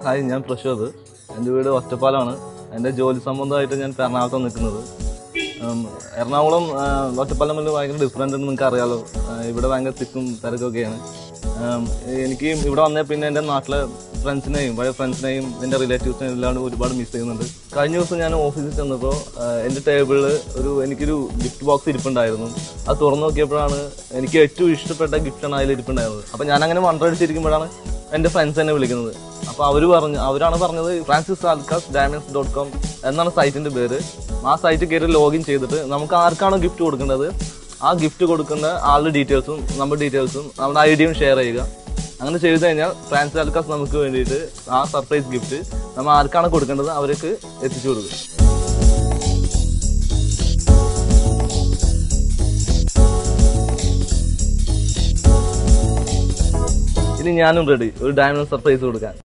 Hi, ഞാൻ പ്രശോദ്. എൻ്റെ വീട് ഒറ്റപ്പാലമാണ്. എൻ്റെ ജോലി സംബന്ധമായിട്ട് ഞാൻ എറണാകുളത്താണ് നിൽക്കുന്നത്. എറണാകുളം ഒറ്റപ്പാലം തമ്മിൽ ഭയങ്കര ഡിഫറൻറ്റ് എന്ന് നിങ്ങൾക്ക് അറിയാമല്ലോ. ഇവിടെ ഭയങ്കര തിക്കും തിരക്കൊക്കെയാണ്. എനിക്ക് ഇവിടെ വന്നേ പിന്നെ എൻ്റെ നാട്ടിലെ ഫ്രണ്ട്സിനെയും പഴയ ഫ്രണ്ട്സിനെയും എൻ്റെ റിലേറ്റീവ്സിനെയും എല്ലാം ഒരുപാട് മിസ് ചെയ്യുന്നുണ്ട്. കഴിഞ്ഞ ദിവസം ഞാൻ ഓഫീസിൽ ചെന്നപ്പോൾ എൻ്റെ ടേബിളിൽ എനിക്കൊരു ഗിഫ്റ്റ് ബോക്സ് ഇരിപ്പുണ്ടായിരുന്നു. അത് തുറന്നു നോക്കിയപ്പോഴാണ് എനിക്ക് ഏറ്റവും ഇഷ്ടപ്പെട്ട ഗിഫ്റ്റാണ് അതിൽ ഇരിപ്പുണ്ടായിരുന്നത്. അപ്പോൾ ഞാനങ്ങനെ വണ്ടടിച്ചിരിക്കുമ്പോഴാണ് എൻ്റെ ഫ്രണ്ട്സ് എന്നെ വിളിക്കുന്നത്. അപ്പോൾ അവരാണ് പറഞ്ഞത് francisalcasdiamonds.com എന്നാണ് സൈറ്റിൻ്റെ പേര്. ആ സൈറ്റ് കയറി ലോഗിൻ ചെയ്തിട്ട് നമുക്ക് ആർക്കാണോ ഗിഫ്റ്റ് കൊടുക്കേണ്ടത് ആ ഗിഫ്റ്റ് കൊടുക്കുന്ന ആളുടെ ഡീറ്റെയിൽസും നമ്മുടെ ഡീറ്റെയിൽസും നമ്മുടെ ഐഡിയയും ഷെയർ ചെയ്യുക. അങ്ങനെ ചെയ്ത് കഴിഞ്ഞാൽ ഫ്രാൻസിസ് ആൽക്കാസ് നമുക്ക് വേണ്ടിയിട്ട് ആ സർപ്രൈസ് ഗിഫ്റ്റ് നമ്മൾ ആർക്കാണ് കൊടുക്കേണ്ടത് അവർക്ക് എത്തിച്ചു കൊടുക്കും. ഇനി ഞാനും റെഡി ഒരു ഡയമണ്ട് സർപ്രൈസ് കൊടുക്കാൻ.